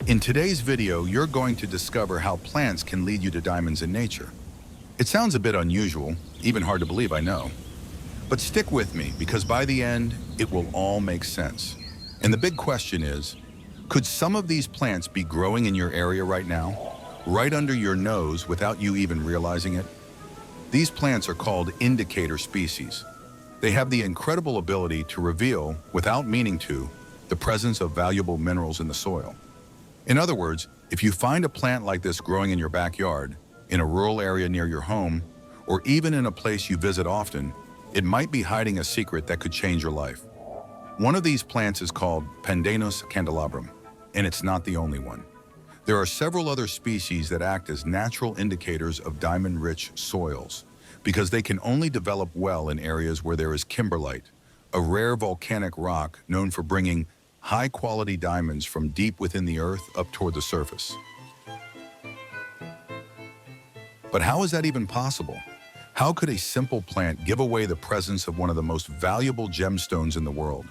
In today's video, you're going to discover how plants can lead you to diamonds in nature. It sounds a bit unusual, even hard to believe, I know. But stick with me, because by the end, it will all make sense. And the big question is, could some of these plants be growing in your area right now, right under your nose without you even realizing it? These plants are called indicator species. They have the incredible ability to reveal, without meaning to, the presence of valuable minerals in the soil. In other words, if you find a plant like this growing in your backyard, in a rural area near your home, or even in a place you visit often, it might be hiding a secret that could change your life. One of these plants is called Pandanus candelabrum, and it's not the only one. There are several other species that act as natural indicators of diamond-rich soils, because they can only develop well in areas where there is kimberlite, a rare volcanic rock known for bringing high-quality diamonds from deep within the earth up toward the surface. But how is that even possible? How could a simple plant give away the presence of one of the most valuable gemstones in the world?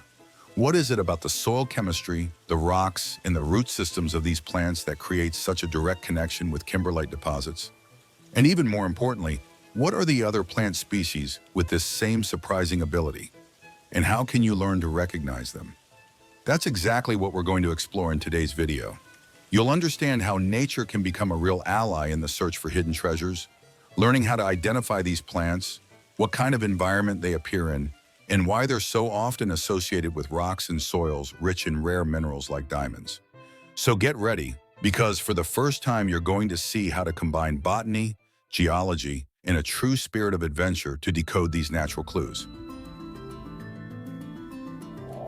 What is it about the soil chemistry, the rocks, and the root systems of these plants that creates such a direct connection with kimberlite deposits? And even more importantly, what are the other plant species with this same surprising ability? And how can you learn to recognize them? That's exactly what we're going to explore in today's video. You'll understand how nature can become a real ally in the search for hidden treasures, learning how to identify these plants, what kind of environment they appear in, and why they're so often associated with rocks and soils rich in rare minerals like diamonds. So get ready, because for the first time you're going to see how to combine botany, geology, and a true spirit of adventure to decode these natural clues.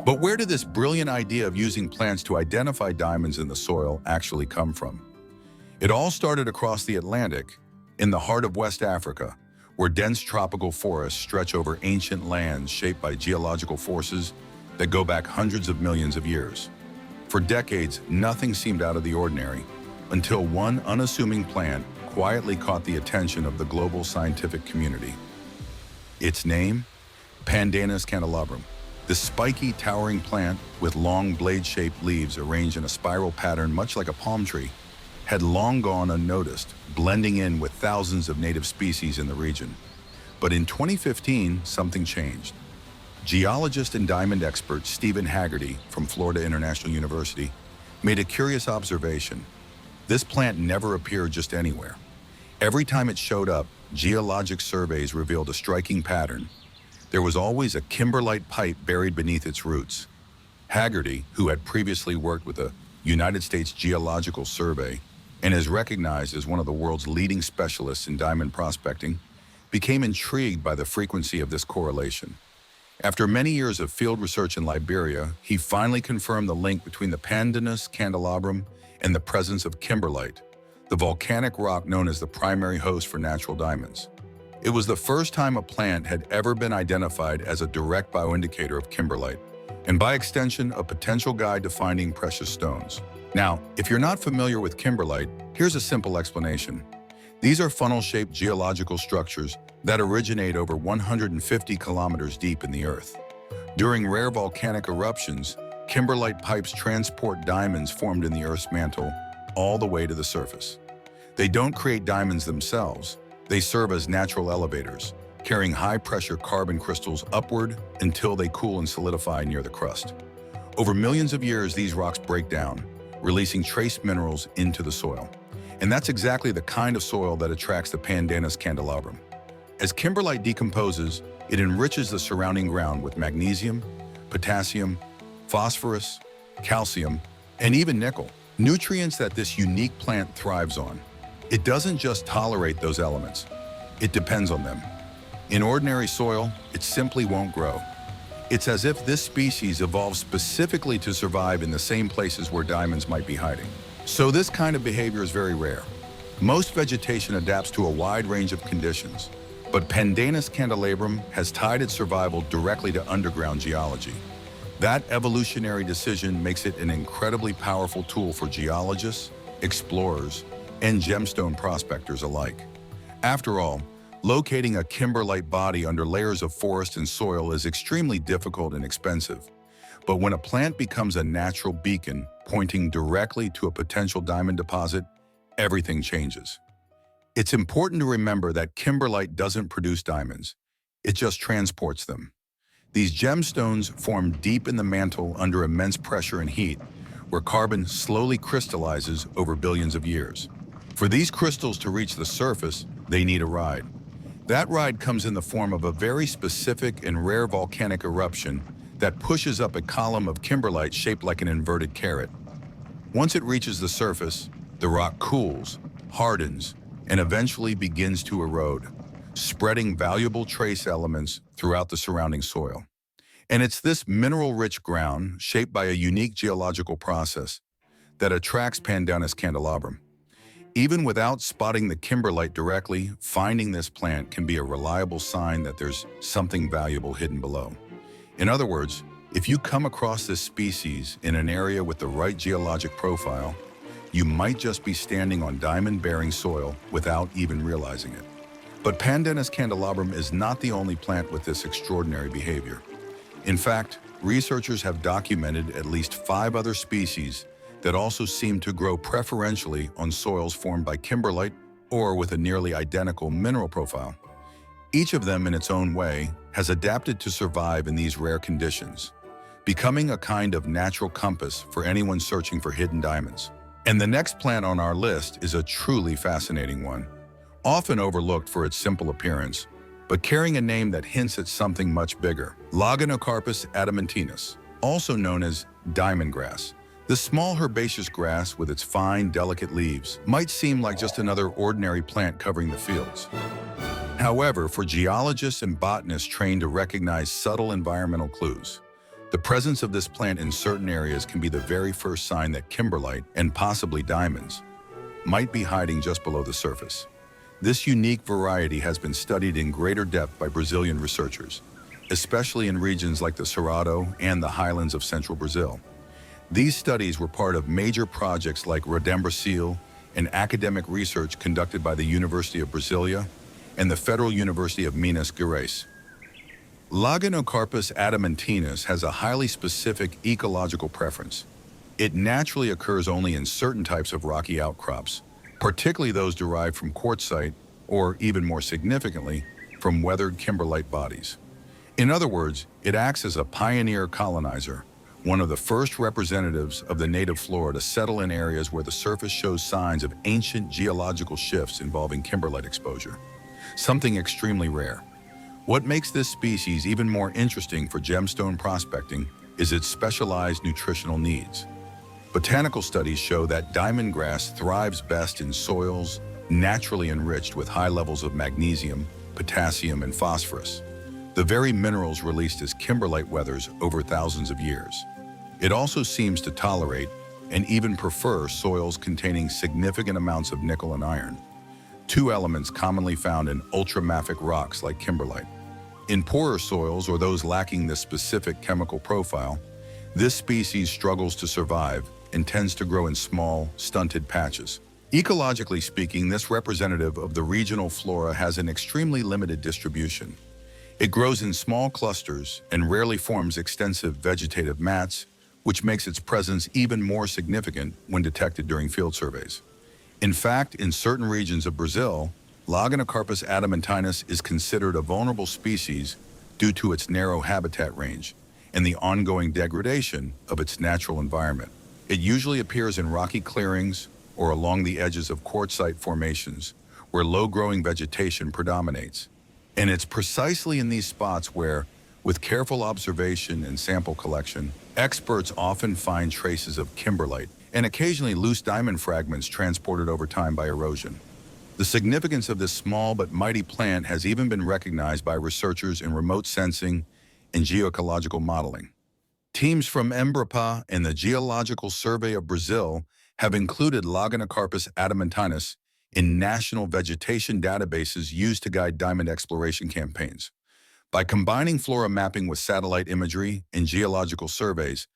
But where did this brilliant idea of using plants to identify diamonds in the soil actually come from? It all started across the Atlantic, in the heart of West Africa, where dense tropical forests stretch over ancient lands shaped by geological forces that go back hundreds of millions of years. For decades, nothing seemed out of the ordinary, until one unassuming plant quietly caught the attention of the global scientific community. Its name? Pandanus candelabrum. This spiky, towering plant with long blade-shaped leaves arranged in a spiral pattern much like a palm tree had long gone unnoticed, blending in with thousands of native species in the region. But in 2015, something changed. Geologist and diamond expert Stephen Haggerty from Florida International University made a curious observation. This plant never appeared just anywhere. Every time it showed up, geologic surveys revealed a striking pattern. There was always a kimberlite pipe buried beneath its roots. Haggerty, who had previously worked with the United States Geological Survey and is recognized as one of the world's leading specialists in diamond prospecting, became intrigued by the frequency of this correlation. After many years of field research in Liberia, he finally confirmed the link between the Pandanus candelabrum and the presence of kimberlite, the volcanic rock known as the primary host for natural diamonds. It was the first time a plant had ever been identified as a direct bioindicator of kimberlite, and by extension, a potential guide to finding precious stones. Now, if you're not familiar with kimberlite, here's a simple explanation. These are funnel-shaped geological structures that originate over 150 kilometers deep in the earth. During rare volcanic eruptions, kimberlite pipes transport diamonds formed in the Earth's mantle all the way to the surface. They don't create diamonds themselves. They serve as natural elevators, carrying high-pressure carbon crystals upward until they cool and solidify near the crust. Over millions of years, these rocks break down, releasing trace minerals into the soil. And that's exactly the kind of soil that attracts the Pandanus candelabrum. As kimberlite decomposes, it enriches the surrounding ground with magnesium, potassium, phosphorus, calcium, and even nickel, nutrients that this unique plant thrives on. It doesn't just tolerate those elements, it depends on them. In ordinary soil, it simply won't grow. It's as if this species evolved specifically to survive in the same places where diamonds might be hiding. So this kind of behavior is very rare. Most vegetation adapts to a wide range of conditions, but Pandanus candelabrum has tied its survival directly to underground geology. That evolutionary decision makes it an incredibly powerful tool for geologists, explorers, and gemstone prospectors alike. After all, locating a kimberlite body under layers of forest and soil is extremely difficult and expensive. But when a plant becomes a natural beacon pointing directly to a potential diamond deposit, everything changes. It's important to remember that kimberlite doesn't produce diamonds. It just transports them. These gemstones form deep in the mantle under immense pressure and heat, where carbon slowly crystallizes over billions of years. For these crystals to reach the surface, they need a ride. That ride comes in the form of a very specific and rare volcanic eruption that pushes up a column of kimberlite shaped like an inverted carrot. Once it reaches the surface, the rock cools, hardens, and eventually begins to erode, spreading valuable trace elements throughout the surrounding soil. And it's this mineral-rich ground, shaped by a unique geological process, that attracts Pandanus candelabrum. Even without spotting the kimberlite directly, finding this plant can be a reliable sign that there's something valuable hidden below. In other words, if you come across this species in an area with the right geologic profile, you might just be standing on diamond-bearing soil without even realizing it. But Pandanus candelabrum is not the only plant with this extraordinary behavior. In fact, researchers have documented at least 5 other species that also seem to grow preferentially on soils formed by kimberlite or with a nearly identical mineral profile. Each of them, in its own way, has adapted to survive in these rare conditions, becoming a kind of natural compass for anyone searching for hidden diamonds. And the next plant on our list is a truly fascinating one, often overlooked for its simple appearance, but carrying a name that hints at something much bigger. Laganocarpus adamantinus, also known as diamond grass. This small herbaceous grass with its fine, delicate leaves might seem like just another ordinary plant covering the fields. However, for geologists and botanists trained to recognize subtle environmental clues, the presence of this plant in certain areas can be the very first sign that kimberlite, and possibly diamonds, might be hiding just below the surface. This unique variety has been studied in greater depth by Brazilian researchers, especially in regions like the Cerrado and the highlands of central Brazil. These studies were part of major projects like Barbacenia and academic research conducted by the University of Brasilia and the Federal University of Minas Gerais. Laganocarpus adamantinus has a highly specific ecological preference. It naturally occurs only in certain types of rocky outcrops, particularly those derived from quartzite or, even more significantly, from weathered kimberlite bodies. In other words, it acts as a pioneer colonizer, one of the first representatives of the native flora to settle in areas where the surface shows signs of ancient geological shifts involving kimberlite exposure, something extremely rare. What makes this species even more interesting for gemstone prospecting is its specialized nutritional needs. Botanical studies show that diamond grass thrives best in soils naturally enriched with high levels of magnesium, potassium, and phosphorus, the very minerals released as kimberlite weathers over thousands of years. It also seems to tolerate and even prefer soils containing significant amounts of nickel and iron, 2 elements commonly found in ultramafic rocks like kimberlite. In poorer soils, or those lacking this specific chemical profile, this species struggles to survive and tends to grow in small, stunted patches. Ecologically speaking, this representative of the regional flora has an extremely limited distribution. It grows in small clusters and rarely forms extensive vegetative mats, which makes its presence even more significant when detected during field surveys. In fact, in certain regions of Brazil, Laganocarpus adamantinus is considered a vulnerable species due to its narrow habitat range and the ongoing degradation of its natural environment. It usually appears in rocky clearings or along the edges of quartzite formations, where low-growing vegetation predominates. And it's precisely in these spots where, with careful observation and sample collection, experts often find traces of kimberlite and occasionally loose diamond fragments transported over time by erosion. The significance of this small but mighty plant has even been recognized by researchers in remote sensing and geoecological modeling. Teams from Embrapa and the Geological Survey of Brazil have included Laganocarpus adamantinus in national vegetation databases used to guide diamond exploration campaigns. By combining flora mapping with satellite imagery and geological surveys,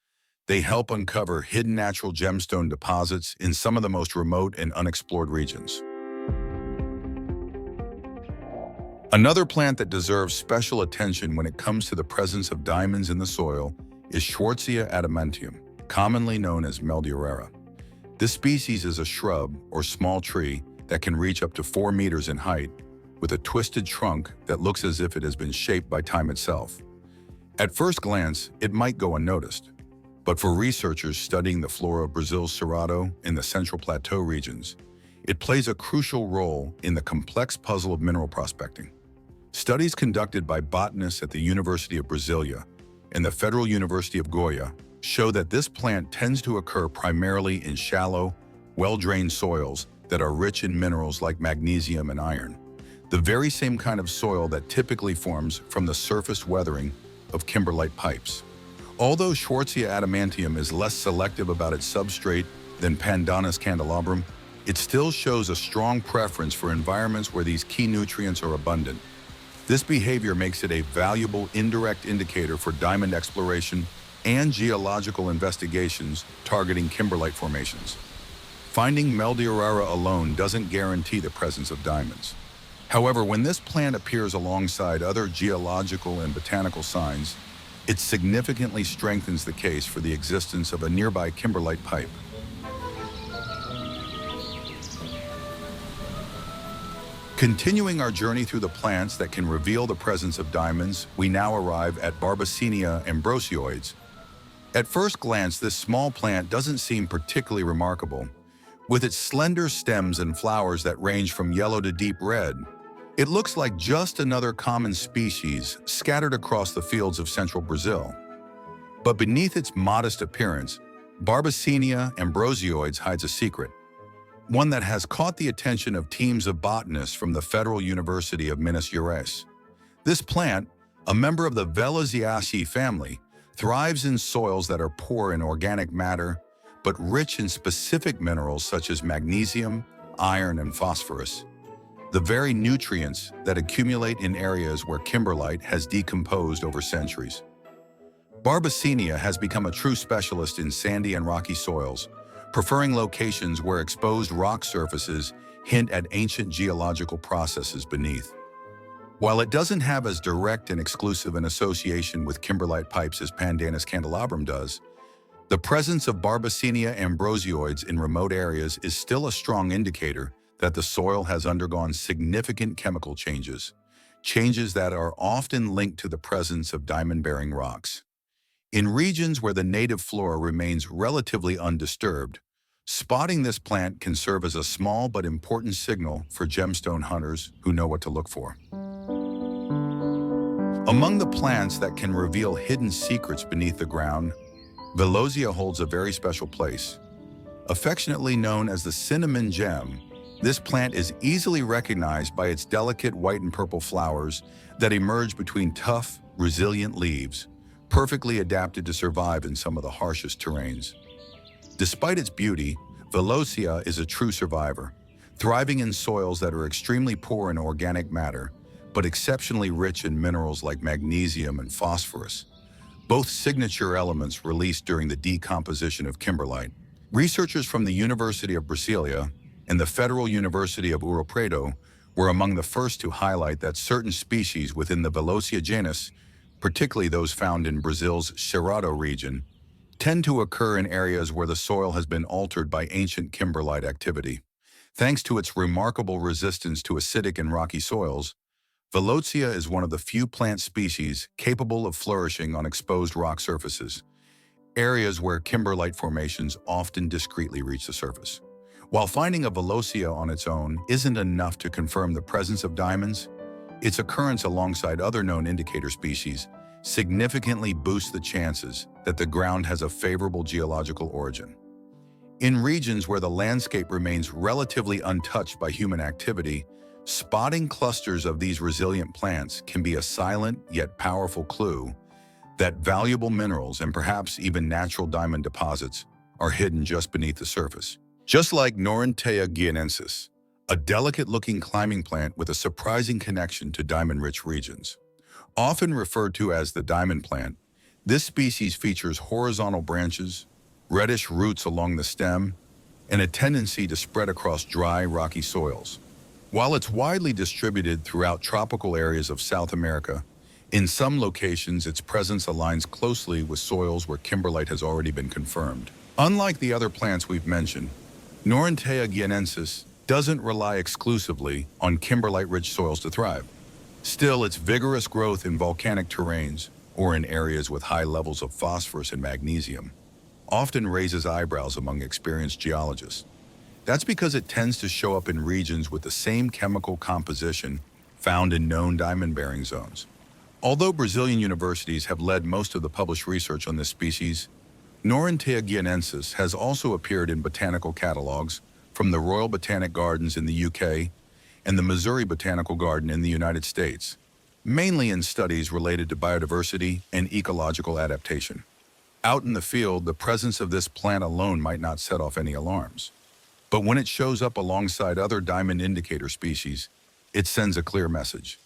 they help uncover hidden natural gemstone deposits in some of the most remote and unexplored regions. Another plant that deserves special attention when it comes to the presence of diamonds in the soil is Schwartzia adamantium, commonly known as Meldorera. This species is a shrub or small tree that can reach up to 4 meters in height, with a twisted trunk that looks as if it has been shaped by time itself. At first glance, it might go unnoticed, but for researchers studying the flora of Brazil's Cerrado in the Central Plateau regions, it plays a crucial role in the complex puzzle of mineral prospecting. Studies conducted by botanists at the University of Brasilia and the Federal University of Goiás show that this plant tends to occur primarily in shallow, well-drained soils that are rich in minerals like magnesium and iron, the very same kind of soil that typically forms from the surface weathering of kimberlite pipes. Although Schwartzia adamantium is less selective about its substrate than Pandanus candelabrum, it still shows a strong preference for environments where these key nutrients are abundant. This behavior makes it a valuable indirect indicator for diamond exploration and geological investigations targeting kimberlite formations. Finding Meldorera alone doesn't guarantee the presence of diamonds. However, when this plant appears alongside other geological and botanical signs, it significantly strengthens the case for the existence of a nearby kimberlite pipe. Continuing our journey through the plants that can reveal the presence of diamonds, we now arrive at Barbacenia ambrosioides. At first glance, this small plant doesn't seem particularly remarkable. With its slender stems and flowers that range from yellow to deep red, it looks like just another common species scattered across the fields of central Brazil. But beneath its modest appearance, Barbacenia ambrosioides hides a secret, one that has caught the attention of teams of botanists from the Federal University of Minas Gerais. This plant, a member of the Vellozia family, thrives in soils that are poor in organic matter, but rich in specific minerals such as magnesium, iron, and phosphorus, the very nutrients that accumulate in areas where kimberlite has decomposed over centuries. Barbacenia has become a true specialist in sandy and rocky soils, preferring locations where exposed rock surfaces hint at ancient geological processes beneath. While it doesn't have as direct and exclusive an association with kimberlite pipes as Pandanus candelabrum does, the presence of Barbacenia ambrosioides in remote areas is still a strong indicator that the soil has undergone significant chemical changes, changes that are often linked to the presence of diamond-bearing rocks. In regions where the native flora remains relatively undisturbed, spotting this plant can serve as a small but important signal for gemstone hunters who know what to look for. Among the plants that can reveal hidden secrets beneath the ground, Vellozia holds a very special place. Affectionately known as the cinnamon gem, this plant is easily recognized by its delicate white and purple flowers that emerge between tough, resilient leaves, perfectly adapted to survive in some of the harshest terrains. Despite its beauty, Vellozia is a true survivor, thriving in soils that are extremely poor in organic matter, but exceptionally rich in minerals like magnesium and phosphorus, both signature elements released during the decomposition of kimberlite. Researchers from the University of Brasilia and the Federal University of Ouro Preto were among the first to highlight that certain species within the Vellozia genus, particularly those found in Brazil's Cerrado region, tend to occur in areas where the soil has been altered by ancient kimberlite activity. Thanks to its remarkable resistance to acidic and rocky soils, Vellozia is one of the few plant species capable of flourishing on exposed rock surfaces, areas where kimberlite formations often discreetly reach the surface. While finding a Vellozia on its own isn't enough to confirm the presence of diamonds, its occurrence alongside other known indicator species significantly boosts the chances that the ground has a favorable geological origin. In regions where the landscape remains relatively untouched by human activity, spotting clusters of these resilient plants can be a silent yet powerful clue that valuable minerals and perhaps even natural diamond deposits are hidden just beneath the surface. Just like Norantea guianensis, a delicate-looking climbing plant with a surprising connection to diamond-rich regions. Often referred to as the diamond plant, this species features horizontal branches, reddish roots along the stem, and a tendency to spread across dry, rocky soils. While it's widely distributed throughout tropical areas of South America, In some locations, its presence aligns closely with soils where kimberlite has already been confirmed. Unlike the other plants we've mentioned, Norantea guianensis doesn't rely exclusively on kimberlite-rich soils to thrive. Still, its vigorous growth in volcanic terrains or in areas with high levels of phosphorus and magnesium often raises eyebrows among experienced geologists. That's because it tends to show up in regions with the same chemical composition found in known diamond-bearing zones. Although Brazilian universities have led most of the published research on this species, Norantea guianensis has also appeared in botanical catalogs from the Royal Botanic Gardens in the UK and the Missouri Botanical Garden in the United States, mainly in studies related to biodiversity and ecological adaptation. Out in the field, the presence of this plant alone might not set off any alarms. But when it shows up alongside other diamond indicator species, it sends a clear message.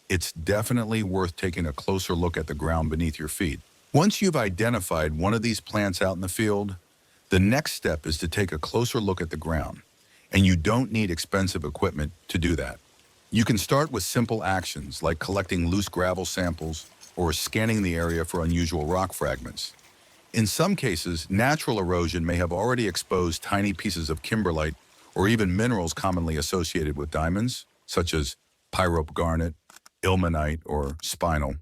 It's definitely worth taking a closer look at the ground beneath your feet. Once you've identified one of these plants out in the field, the next step is to take a closer look at the ground, and you don't need expensive equipment to do that. You can start with simple actions like collecting loose gravel samples or scanning the area for unusual rock fragments. In some cases, natural erosion may have already exposed tiny pieces of kimberlite or even minerals commonly associated with diamonds, such as pyrope garnet, ilmenite, or spinel.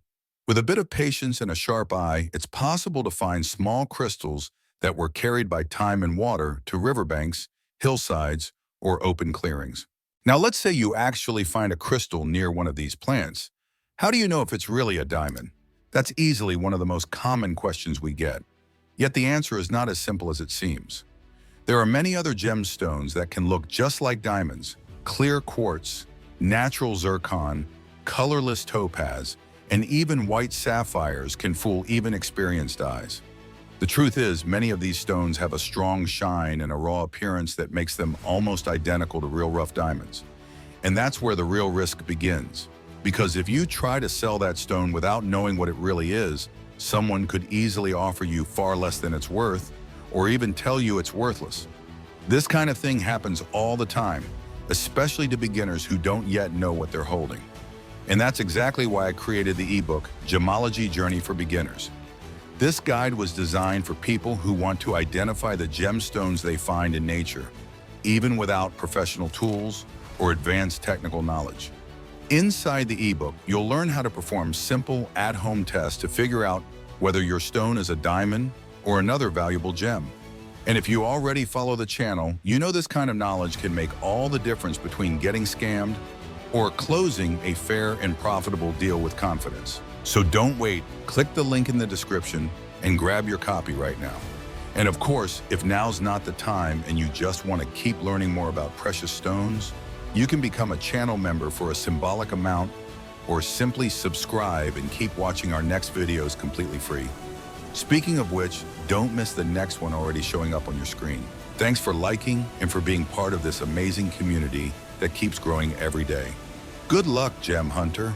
With a bit of patience and a sharp eye, it's possible to find small crystals that were carried by time and water to riverbanks, hillsides, or open clearings. Now, let's say you actually find a crystal near one of these plants. How do you know if it's really a diamond? That's easily one of the most common questions we get. Yet the answer is not as simple as it seems. There are many other gemstones that can look just like diamonds: clear quartz, natural zircon, colorless topaz, and even white sapphires can fool even experienced eyes. The truth is, many of these stones have a strong shine and a raw appearance that makes them almost identical to real rough diamonds. And that's where the real risk begins. Because if you try to sell that stone without knowing what it really is, someone could easily offer you far less than it's worth, or even tell you it's worthless. This kind of thing happens all the time, especially to beginners who don't yet know what they're holding. And that's exactly why I created the ebook, Gemology Journey for Beginners. This guide was designed for people who want to identify the gemstones they find in nature, even without professional tools or advanced technical knowledge. Inside the ebook, you'll learn how to perform simple at-home tests to figure out whether your stone is a diamond or another valuable gem. And if you already follow the channel, you know this kind of knowledge can make all the difference between getting scammed or closing a fair and profitable deal with confidence. So don't wait, click the link in the description and grab your copy right now. And of course, if now's not the time and you just want to keep learning more about precious stones, you can become a channel member for a symbolic amount or simply subscribe and keep watching our next videos completely free. Speaking of which, don't miss the next one already showing up on your screen. Thanks for liking and for being part of this amazing community that keeps growing every day. Good luck, Gem Hunter.